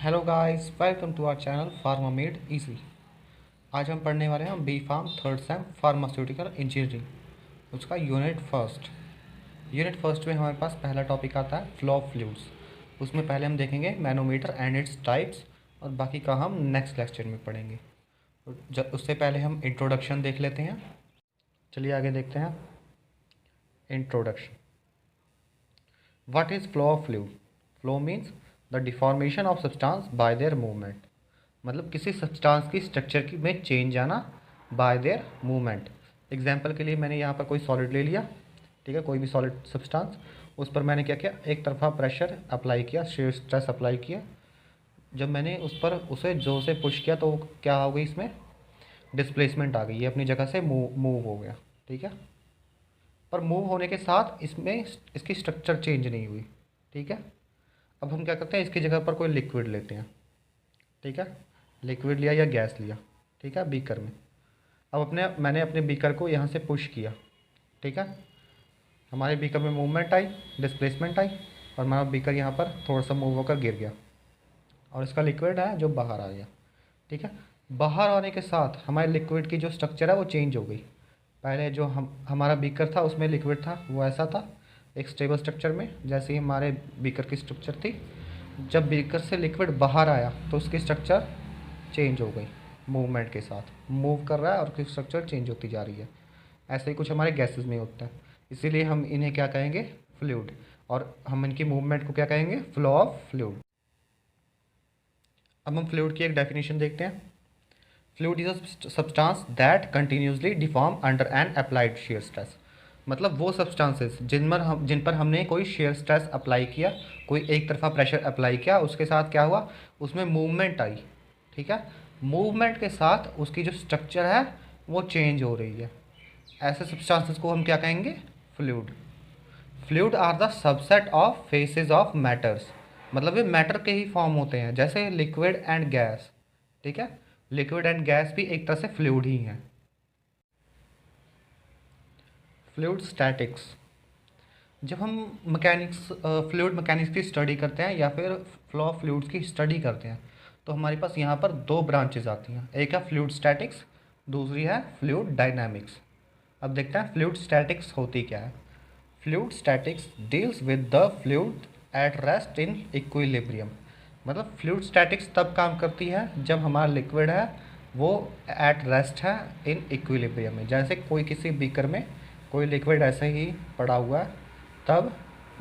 Hello guys, welcome to our channel pharma made easy. आज हम पढ़ने वाले हैं B pharm third sem pharmaceutical engineering, उसका यूनिट फर्स्ट में हमारे पास पहला टॉपिक आता है फ्लो ऑफ फ्लूइड्स। उसमें पहले हम देखेंगे मैनोमीटर एंड इट्स टाइप्स, और बाकी का हम नेक्स्ट लेक्चर में पढ़ेंगे। उससे पहले हम इंट्रोडक्शन देख लेते हैं। चलिए आगे देखते हैं। Introduction. What is flow of fluid? Flow means the deformation of substance by there movement, मतलब किसी सब्सटेंस की स्ट्रक्चर की में चेंज आना बाय देयर मूवमेंट। एग्जांपल के लिए मैंने यहाँ पर कोई सॉलिड ले लिया, ठीक है, कोई भी सॉलिड सब्सटेंस। उस पर मैंने क्या किया, एक तरफा प्रेशर अप्लाई किया, shear स्ट्रेस अप्लाई किया। जब मैंने उस पर उसे जोर से पुश किया तो क्या हो गई, इसमें डिस्प्लेसमेंट आ गई, ये अपनी जगह से मूव हो गया, ठीक है। पर मूव होने के साथ इसमें इसकी स्ट्रक्चर चेंज नहीं हुई, ठीक है। अब हम क्या करते हैं, इसकी जगह पर कोई लिक्विड लेते हैं, ठीक है। लिक्विड लिया या गैस लिया, ठीक है, बीकर में। अब मैंने अपने बीकर को यहाँ से पुश किया, ठीक है। हमारे बीकर में मूवमेंट आई, डिस्प्लेसमेंट आई, और हमारा बीकर यहाँ पर थोड़ा सा मूव होकर गिर गया, और इसका लिक्विड है जो बाहर आ गया, ठीक है। बाहर आने के साथ हमारे लिक्विड की जो स्ट्रक्चर है वो चेंज हो गई। पहले जो हमारा बीकर था उसमें लिक्विड था, वो ऐसा था एक स्टेबल स्ट्रक्चर में, जैसे ही हमारे बीकर की स्ट्रक्चर थी। जब बीकर से लिक्विड बाहर आया तो उसकी स्ट्रक्चर चेंज हो गई, मूवमेंट के साथ मूव कर रहा है और उसकी स्ट्रक्चर चेंज होती जा रही है। ऐसे ही कुछ हमारे गैसेस में होता है, इसीलिए हम इन्हें क्या कहेंगे, फ्लूइड, और हम इनकी मूवमेंट को क्या कहेंगे, फ्लो ऑफ फ्लूइड। अब हम फ्लूइड की एक डेफिनेशन देखते हैं। Fluid is a substance that continuously deform under N applied shear stress, मतलब वो सब्सटेंसेस जिन पर हमने कोई shear स्ट्रेस अप्लाई किया, कोई एक तरफा प्रेशर अप्लाई किया, उसके साथ क्या हुआ, उसमें मूवमेंट आई, ठीक है। मूवमेंट के साथ उसकी जो स्ट्रक्चर है वो चेंज हो रही है। ऐसे सब्सटेंसेस को हम क्या कहेंगे, fluid. Fluid are the subset of phases of matters, मतलब ये मैटर के ही फॉर्म होते हैं, जैसे लिक्विड एंड गैस, ठीक है। लिक्विड एंड गैस भी एक तरह से फ्लूइड ही हैं। Fluid statics. जब हम फ्लूइड मैकेनिक्स की स्टडी करते हैं या फिर फ्लो ऑफ फ्लूइड्स की स्टडी करते हैं, तो हमारे पास यहाँ पर दो ब्रांचेज आती हैं। एक है फ्लूइड स्टैटिक्स, दूसरी है फ्लूइड डायनामिक्स। अब देखते हैं फ्लूइड स्टैटिक्स होती क्या है। Fluid statics deals with the fluid eight rest in equilibrium, मतलब फ्लूइड स्टैटिक्स तब काम करती है जब हमारा लिक्विड है वो एट रेस्ट है इन इक्विलिब्रियम में। जैसे कोई किसी बीकर में कोई लिक्विड ऐसे ही पड़ा हुआ है, तब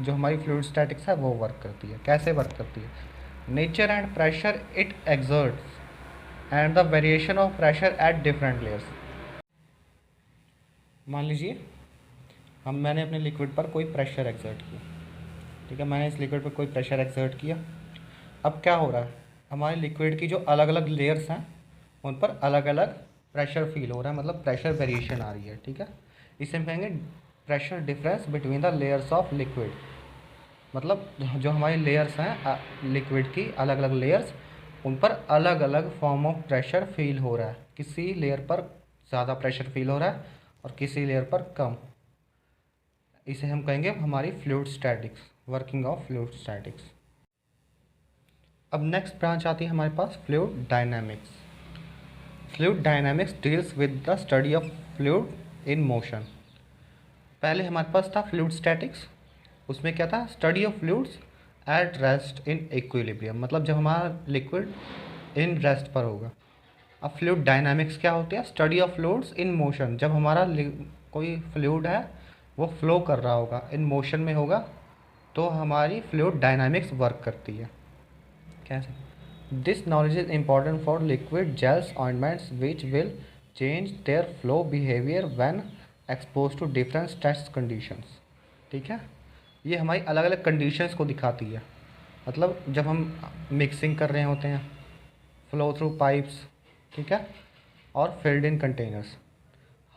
जो हमारी फ्लूइड स्टैटिक्स है वो वर्क करती है। कैसे वर्क करती है, nature and pressure it exerts and the variation of pressure at different layers. मान लीजिए मैंने अपने लिक्विड पर कोई प्रेशर एक्सर्ट किया, ठीक है, मैंने इस लिक्विड पर कोई प्रेशर एक्सर्ट किया। अब क्या हो रहा है, हमारे लिक्विड की जो अलग अलग लेयर्स हैं उन पर अलग अलग प्रेशर फील हो रहा है, मतलब प्रेशर वेरिएशन आ रही है, ठीक है। इसे हम कहेंगे pressure difference between the layers of liquid, मतलब जो हमारी लेयर्स हैं लिक्विड की अलग अलग लेयर्स, उन पर अलग अलग फॉर्म ऑफ प्रेशर फील हो रहा है। किसी लेयर पर ज़्यादा प्रेशर फील हो रहा है और किसी लेयर पर कम। इसे हम कहेंगे हमारी fluid statics, working of fluid statics. अब नेक्स्ट ब्रांच आती है हमारे पास fluid dynamics. Fluid dynamics deals with the study of fluid in motion. पहले हमारे पास था फ्लूइड स्टैटिक्स, उसमें क्या था, study of fluids at rest in equilibrium, मतलब जब हमारा लिक्विड इन रेस्ट पर होगा। अब फ्लूइड डायनामिक्स क्या होती है, study of fluids in motion, जब हमारा कोई फ्लूइड है वो फ्लो कर रहा होगा, इन मोशन में होगा, तो हमारी फ्लूइड डायनामिक्स वर्क करती है। कैसे, this knowledge is important for liquid gels ointments which will change their flow behaviour when expose to different stress conditions, ठीक है। ये हमारी अलग अलग कंडीशंस को दिखाती है, मतलब जब हम मिक्सिंग कर रहे होते हैं, फ्लो थ्रू पाइप्स, ठीक है, और फिल्ड इन कंटेनर्स,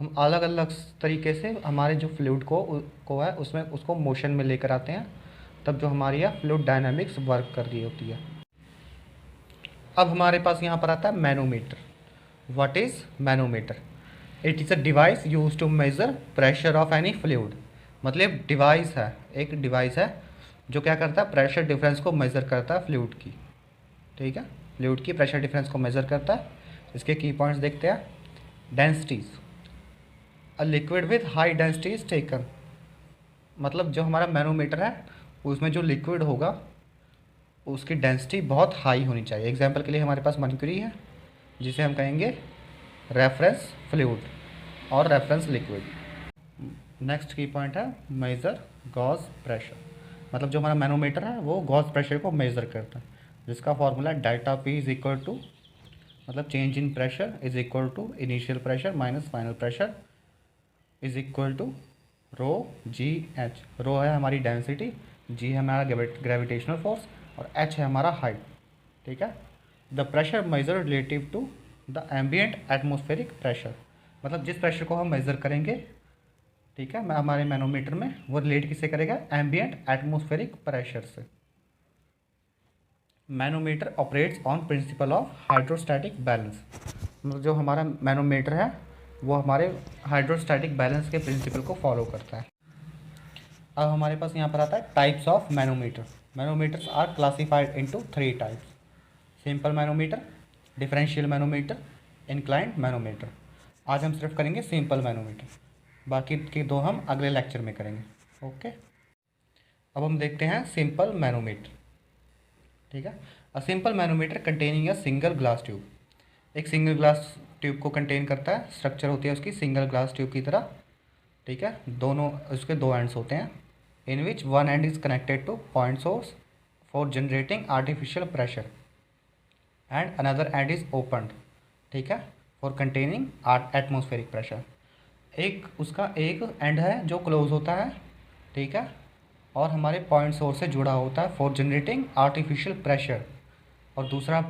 हम अलग अलग तरीके से हमारे जो फ्लूइड को है उसमें उसको मोशन में लेकर आते हैं, तब जो हमारी यह फ्लूइड डायनामिक्स वर्क कर रही होती है। अब हमारे पास यहाँ पर आता है manometer. What is manometer? It is a device use to measure pressure of any fluid, मतलब डिवाइस है, एक डिवाइस है जो क्या करता है, प्रेशर डिफरेंस को मेज़र करता है फ्लूइड की, ठीक है, फ्लूइड की प्रेशर डिफरेंस को मेज़र करता है। इसके की पॉइंट्स देखते हैं। Densities, a liquid with high density is taken, मतलब जो हमारा मैनोमीटर है उसमें जो लिक्विड होगा उसकी डेंसिटी बहुत हाई होनी चाहिए। एग्जांपल के लिए हमारे पास मर्क्यूरी है जिसे हम कहेंगे रेफरेंस फ्लूइड और रेफरेंस लिक्विड। नेक्स्ट की पॉइंट है मेजर गॉस प्रेशर, मतलब जो हमारा मैनोमीटर है वो गॉस प्रेशर को मेज़र करता है, जिसका formula delta P is equal to, मतलब change in pressure is equal to initial pressure minus final pressure is equal to rho g h. Rho है हमारी डेंसिटी, जी है हमारा ग्रेविटेशनल फोर्स और एच है हमारा हाइट। ठीक है, the pressure measure relative to the ambient atmospheric pressure, मतलब जिस प्रेशर को हम मेज़र करेंगे, ठीक है, हमारे मैनोमीटर में, वो रिलेट किससे करेगा, एम्बियंट एटमोस्फेरिक प्रेशर से। Manometer operates on principle of hydrostatic balance, मतलब जो हमारा मैनोमीटर है वो हमारे हाइड्रोस्टैटिक बैलेंस के प्रिंसिपल को फॉलो करता है। अब हमारे पास यहाँ पर आता है types of manometer. Manometers are classified into 3 types, simple manometer, differential manometer, inclined manometer. आज हम सिर्फ करेंगे सिंपल मैनोमीटर, बाकी के दो हम अगले लेक्चर में करेंगे। ओके, अब हम देखते हैं सिंपल मैनोमीटर। ठीक है, a simple manometer containing a single glass tube, एक सिंगल ग्लास ट्यूब को कंटेन करता है, स्ट्रक्चर होती है उसकी सिंगल ग्लास ट्यूब की तरह। ठीक है, दोनों उसके दो एंड्स होते हैं, in which one end is connected to point source for generating artificial pressure and another end is opened, ठीक है, फॉर कंटेनिंग एटमोस्फेरिक प्रेशर। एक उसका एक एंड है जो क्लोज होता है, ठीक है, और हमारे पॉइंट सोर्स से जुड़ा होता है फॉर जनरेटिंग आर्टिफिशियल प्रेशर, और दूसरा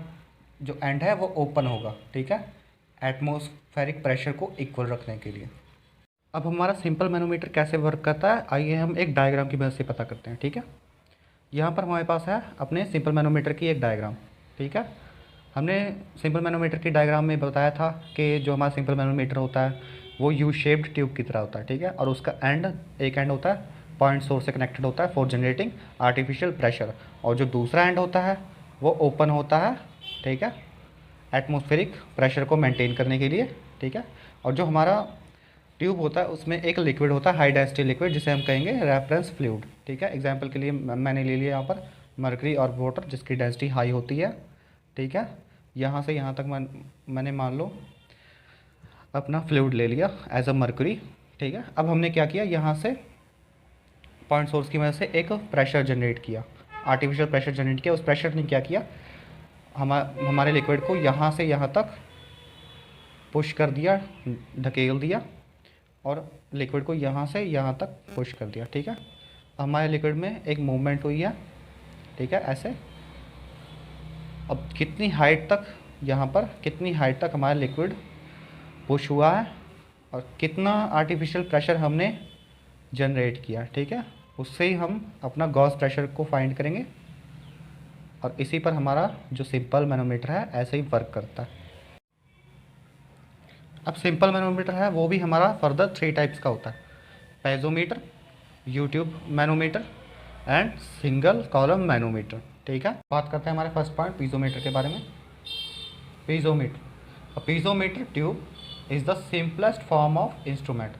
जो एंड है वो ओपन होगा, ठीक है, एटमॉस्फेरिक प्रेशर को इक्वल रखने के लिए। अब हमारा सिंपल मैनोमीटर कैसे वर्क करता है, आइए हम एक डायग्राम की मदद से पता करते हैं। ठीक है, यहाँ पर हमारे पास है अपने सिंपल मैनोमीटर की एक डायग्राम। ठीक है, हमने सिंपल मैनोमीटर की डायग्राम में बताया था कि जो हमारा सिंपल मैनोमीटर होता है वो यू शेप्ड ट्यूब की तरह होता है। ठीक है, और उसका एंड, एक एंड होता है पॉइंट सोर्स से कनेक्टेड होता है फॉर जनरेटिंग आर्टिफिशियल प्रेशर, और जो दूसरा एंड होता है वो ओपन होता है, ठीक है, एटमॉस्फेरिक प्रेशर को मेंटेन करने के लिए। ठीक है, और जो हमारा ट्यूब होता है उसमें एक लिक्विड होता है, हाई डेंसिटी लिक्विड, जिसे हम कहेंगे रेफरेंस फ्लूइड। ठीक है, एग्जांपल के लिए मैंने ले लिया यहाँ पर मर्करी और वाटर, जिसकी डेंसिटी हाई होती है। ठीक है, यहाँ से यहाँ तक मैंने मान लो अपना फ्लूइड ले लिया एज अ मर्करी। ठीक है, अब हमने क्या किया, यहाँ से पॉइंट सोर्स की मदद से एक प्रेशर जनरेट किया, आर्टिफिशियल प्रेशर जनरेट किया। उस प्रेशर ने क्या किया, हमारे लिक्विड को यहाँ से यहाँ तक पुश कर दिया, धकेल दिया, और लिक्विड को यहाँ से यहाँ तक पुश कर दिया। ठीक है, हमारे लिक्विड में एक मूवमेंट हुई है, ठीक है, ऐसे। अब कितनी हाइट तक, यहाँ पर कितनी हाइट तक हमारा लिक्विड पुश हुआ है और कितना आर्टिफिशियल प्रेशर हमने जनरेट किया, ठीक है, उससे ही हम अपना गॉस प्रेशर को फाइंड करेंगे। और इसी पर हमारा जो सिंपल मैनोमीटर है ऐसे ही वर्क करता है। अब सिंपल मैनोमीटर है वो भी हमारा फर्दर 3 टाइप्स का होता है, piezometer, U tube manometer and single column manometer. ठीक है, बात करते हैं हमारे फर्स्ट पॉइंट पीजोमीटर के बारे में। Piezometer, piezometer tube is the simplest form of instrument,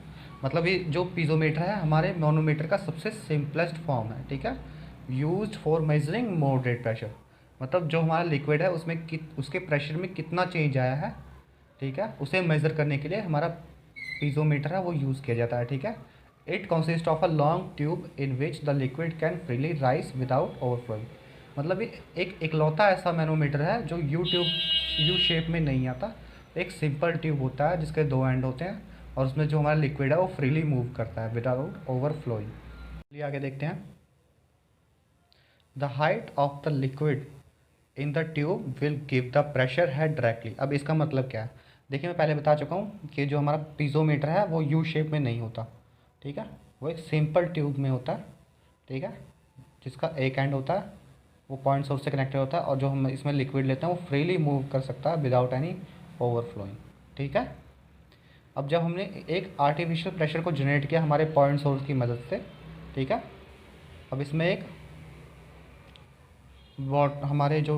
मतलब ये जो पीजोमीटर है हमारे मैनोमीटर का सबसे सिंपलेस्ट फॉर्म है। ठीक है, used for measuring moderate pressure, मतलब जो हमारा लिक्विड है उसमें उसके प्रेशर में कितना चेंज आया है, ठीक है, उसे मेज़र करने के लिए हमारा पीजोमीटर है वो यूज़ किया जाता है। ठीक है, it consist of a long tube in which the liquid can freely rise without overflowing, मतलब ये एक इकलौता ऐसा मैनोमीटर है जो यू शेप में नहीं आता, एक सिंपल ट्यूब होता है जिसके 2 एंड होते हैं, और उसमें जो हमारा लिक्विड है वो फ्रीली मूव करता है विदाउट ओवरफ्लोइंग। चलिए आगे देखते हैं। The height of the liquid in the tube will give the pressure head directly. अब इसका मतलब क्या है, देखिए मैं पहले बता चुका हूँ कि जो हमारा पीजोमीटर है वो यू शेप में नहीं होता, ठीक है, वो एक सिंपल ट्यूब में होता है, ठीक है, जिसका एक एंड होता है वो पॉइंट सोर्स से कनेक्टेड होता है, और जो हम इसमें लिक्विड लेते हैं वो फ्रीली मूव कर सकता है विदाउट एनी ओवरफ्लोइंग। ठीक है, अब जब हमने एक आर्टिफिशियल प्रेशर को जनरेट किया हमारे पॉइंट सोर्स की मदद से, ठीक है, अब इसमें एक वॉट हमारे जो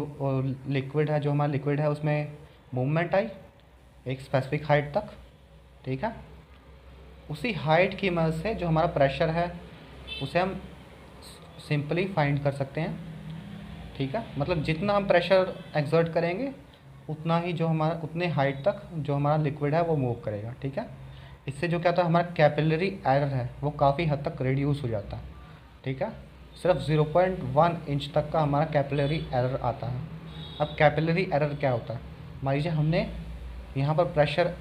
लिक्विड है, जो हमारा लिक्विड है उसमें मूवमेंट आई एक स्पेसिफिक हाइट तक, ठीक है। उसी हाइट की मदद से जो हमारा प्रेशर है उसे हम सिंपली फाइंड कर सकते हैं, ठीक है। मतलब जितना हम प्रेशर एक्सर्ट करेंगे उतना ही जो हमारा उतने हाइट तक जो हमारा लिक्विड है वो मूव करेगा, ठीक है। इससे जो क्या होता है हमारा कैपिलरी एरर है वो काफ़ी हद तक रिड्यूस हो जाता है, ठीक है। सिर्फ 0.1 इंच तक का हमारा कैपिलरी एरर आता है। अब कैपिलरी एरर क्या होता है, मान लीजिए हमने यहाँ पर प्रेशर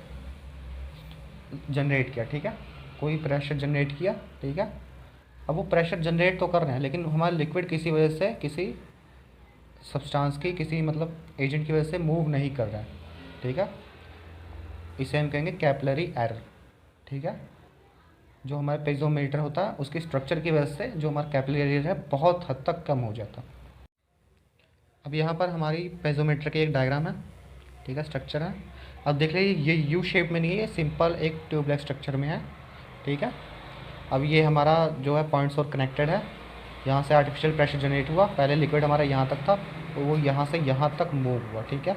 जनरेट किया, ठीक है, कोई प्रेशर जनरेट किया, ठीक है। अब वो प्रेशर जनरेट तो कर रहे हैं लेकिन हमारा लिक्विड किसी वजह से, किसी सब्सटेंस की, किसी मतलब एजेंट की वजह से मूव नहीं कर रहा है, ठीक है। इसे हम कहेंगे कैपिलरी एरर, ठीक है। जो हमारा पेजोमीटर होता है उसकी स्ट्रक्चर की वजह से जो हमारा कैपिलरी एरर है बहुत हद तक कम हो जाता है। अब यहाँ पर हमारी पेजोमीटर की एक डायग्राम है, ठीक है, स्ट्रक्चर है। अब देख लीजिए ये यू शेप में नहीं है, ये सिंपल एक ट्यूबलाइट स्ट्रक्चर में है, ठीक है। अब ये हमारा जो है पॉइंट सोर्स कनेक्टेड है, यहाँ से आर्टिफिशियल प्रेशर जनरेट हुआ, पहले लिक्विड हमारा यहाँ तक था तो वो यहाँ से यहाँ तक मूव हुआ, ठीक है।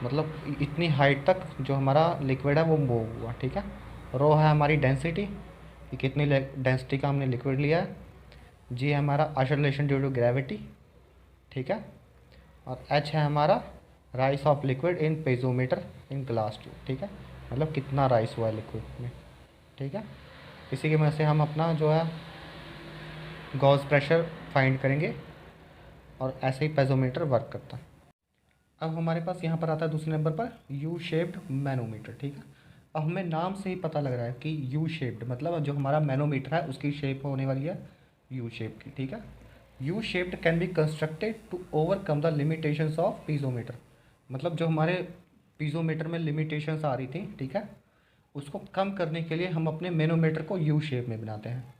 मतलब इतनी हाइट तक जो हमारा लिक्विड है वो मूव हुआ, ठीक है। रो है हमारी डेंसिटी, कि कितनी डेंसिटी का हमने लिक्विड लिया है। जी है हमारा आइसोलेशन ड्यू टू ग्रेविटी, ठीक है। और एच है हमारा rise of liquid in piezometer in glass tube, ठीक है। मतलब कितना राइस हुआ है लिक्विड में, ठीक है। इसी की वजह से हम अपना जो है गॉस प्रेशर फाइंड करेंगे और ऐसे ही पेजोमीटर वर्क करता है। अब हमारे पास यहाँ पर आता है दूसरे नंबर पर यू शेप्ड मैनोमीटर, ठीक है। अब हमें नाम से ही पता लग रहा है कि यू शेप्ड मतलब जो हमारा मैनोमीटर है उसकी शेप होने वाली है यू शेप की, ठीक है। U shaped can be constructed to overcome the limitations of piezometer. मतलब जो हमारे पीजोमीटर में लिमिटेशंस आ रही थी, ठीक है, उसको कम करने के लिए हम अपने मैनोमीटर को यू शेप में बनाते हैं।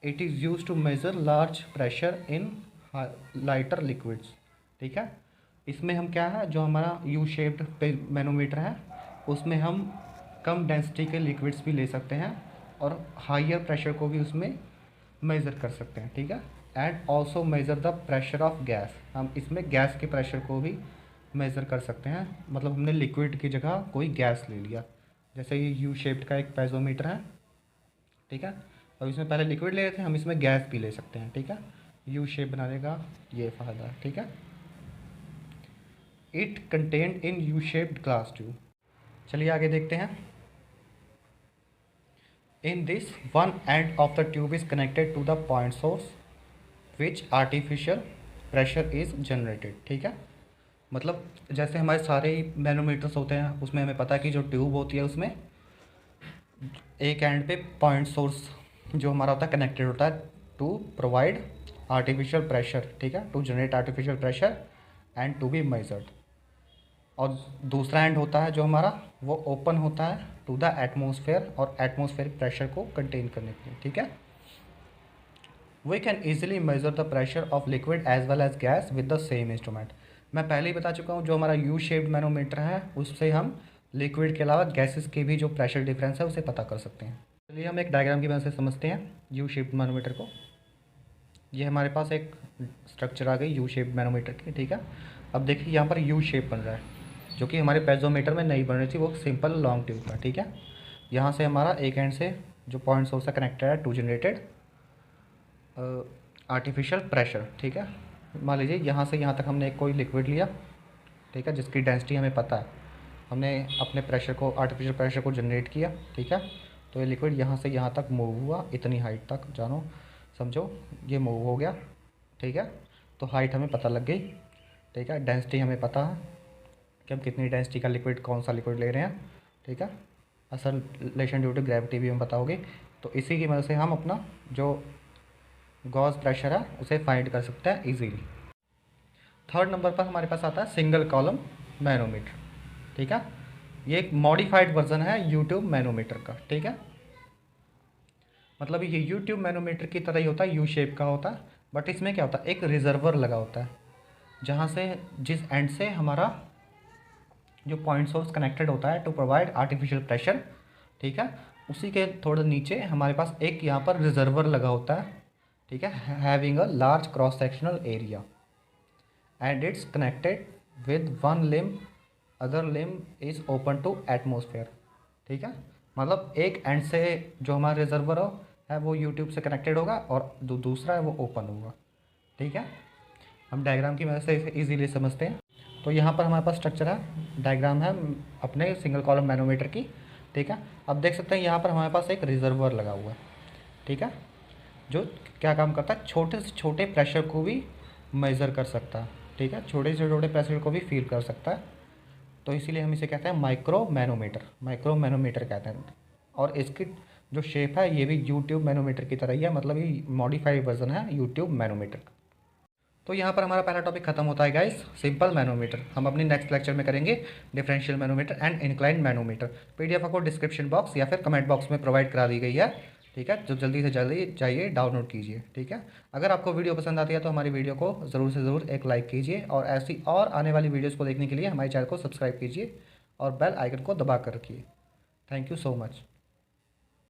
It is use to measure large pressure in lighter liquids, ठीक है। इसमें हम क्या है जो हमारा यू शेप्ड मैनोमीटर है उसमें हम कम डेंसिटी के लिक्विड्स भी ले सकते हैं और हाइयर प्रेशर को भी उसमें मेज़र कर सकते हैं, ठीक है। And also measure the pressure of gas, हम इसमें गैस के प्रेशर को भी मेज़र कर सकते हैं। मतलब हमने लिक्विड की जगह कोई गैस ले लिया, जैसे ये यू शेप्ड का एक पेजोमीटर है, ठीक है। अब इसमें पहले लिक्विड ले रहे थे, हम इसमें गैस भी ले सकते हैं, ठीक है। यू शेप बनाने का ये फ़ायदा है, ठीक है। It contained in U shaped glass tube. चलिए आगे देखते हैं। In this one end of the tube is connected to the point source which artificial pressure is generated, ठीक है। मतलब जैसे हमारे सारे मैनोमीटर्स होते हैं उसमें हमें पता है कि जो ट्यूब होती है उसमें एक एंड पे पॉइंट सोर्स जो हमारा होता है कनेक्टेड होता है टू प्रोवाइड आर्टिफिशियल प्रेशर, ठीक है, to generate artificial pressure and to be measured. और दूसरा एंड होता है जो हमारा वो ओपन होता है टू द एटमॉस्फेयर और एटमॉस्फेरिक प्रेशर को कंटेन करने के लिए, ठीक है। We can easily measure the pressure of liquid as well as gas with the same instrument. मैं पहले ही बता चुका हूँ जो हमारा यू शेप्ड मैनोमीटर है उससे हम लिक्विड के अलावा गैसेस के भी जो प्रेशर डिफरेंस है उसे पता कर सकते हैं। चलिए हम एक डायग्राम की मदद से समझते हैं यू शेप्ड मैनोमीटर को। ये हमारे पास एक स्ट्रक्चर आ गई यू शेप्ड मैनोमीटर की, ठीक है। अब देखिए यहाँ पर यू शेप बन रहा है जो कि हमारे पेजोमीटर में नहीं बन रही थी, वो सिंपल लॉन्ग ट्यूब था, ठीक है। यहाँ से हमारा एक एंड से जो पॉइंट सोर्स से कनेक्टेड है टू जनरेटेड आर्टिफिशियल प्रेशर, ठीक है। मान लीजिए यहाँ से यहाँ तक हमने कोई लिक्विड लिया, ठीक है, जिसकी डेंसिटी हमें पता है, हमने अपने प्रेशर को आर्टिफिशियल प्रेशर को जनरेट किया, ठीक है। तो ये लिक्विड यहाँ से यहाँ तक मूव हुआ, इतनी हाइट तक जानो समझो ये मूव हो गया, ठीक है। तो हाइट हमें पता लग गई, ठीक है। डेंसिटी हमें पता है कि हम कितनी डेंसिटी का लिक्विड कौन सा लिक्विड ले रहे हैं, ठीक है। एक्सेलरेशन ड्यू टू ग्रेविटी भी हमें पता होगी। तो इसी की मदद से हम अपना जो गॉस प्रेशर है उसे फाइंड कर सकते हैं इजीली। थर्ड नंबर पर हमारे पास आता है सिंगल कॉलम मैनोमीटर, ठीक है। ये एक मॉडिफाइड वर्जन है यूट्यूब मैनोमीटर का, ठीक है। मतलब ये यूट्यूब मैनोमीटर की तरह ही होता है, यू शेप का होता है, बट इसमें क्या होता है एक रिजर्वर लगा होता है जहाँ से जिस एंड से हमारा जो पॉइंट सोर्स कनेक्टेड होता है टू प्रोवाइड आर्टिफिशियल प्रेशर, ठीक है, उसी के थोड़ा नीचे हमारे पास एक यहाँ पर रिजर्वर लगा होता है, ठीक है, having a large cross sectional area, and it's connected with one limb, other limb is open to atmosphere. ठीक है, मतलब एक एंड से जो हमारा रिजर्वर है वो यूट्यूब से कनेक्टेड होगा और दूसरा है वो ओपन होगा। ठीक है, हम डायग्राम की मदद से इसे ईजीली समझते हैं। तो यहाँ पर हमारे पास स्ट्रक्चर है, डायग्राम है अपने सिंगल कॉलम मैनोमीटर की। ठीक है, अब देख सकते हैं यहाँ पर हमारे पास एक रिजर्वर लगा हुआ है। ठीक है, जो क्या काम करता है, छोटे से छोटे प्रेशर को भी मेज़र कर सकता है। ठीक है, छोटे से छोटे प्रेशर को भी फील कर सकता है। तो इसीलिए हम इसे कहते हैं माइक्रो मैनोमीटर, माइक्रो मैनोमीटर कहते हैं। और इसकी जो शेप है ये भी यूट्यूब मैनोमीटर की तरह ही है, मतलब ये मॉडिफाइड वर्जन है यूट्यूब मैनोमीटर का। तो यहाँ पर हमारा पहला टॉपिक खत्म होता है गाइस, सिंपल मैनोमीटर। हम अपनी नेक्स्ट लेक्चर में करेंगे differential manometer and incline manometer. PDF आपको डिस्क्रिप्शन बॉक्स या फिर कमेंट बॉक्स में प्रोवाइड करा दी गई है। ठीक है, जो जल्दी से जल्दी जाइए डाउनलोड कीजिए। ठीक है, अगर आपको वीडियो पसंद आती है तो हमारी वीडियो को ज़रूर से ज़रूर एक लाइक कीजिए, और ऐसी और आने वाली वीडियोज़ को देखने के लिए हमारे चैनल को सब्सक्राइब कीजिए और बेल आइकन को दबा कर रखिए। Thank you so much.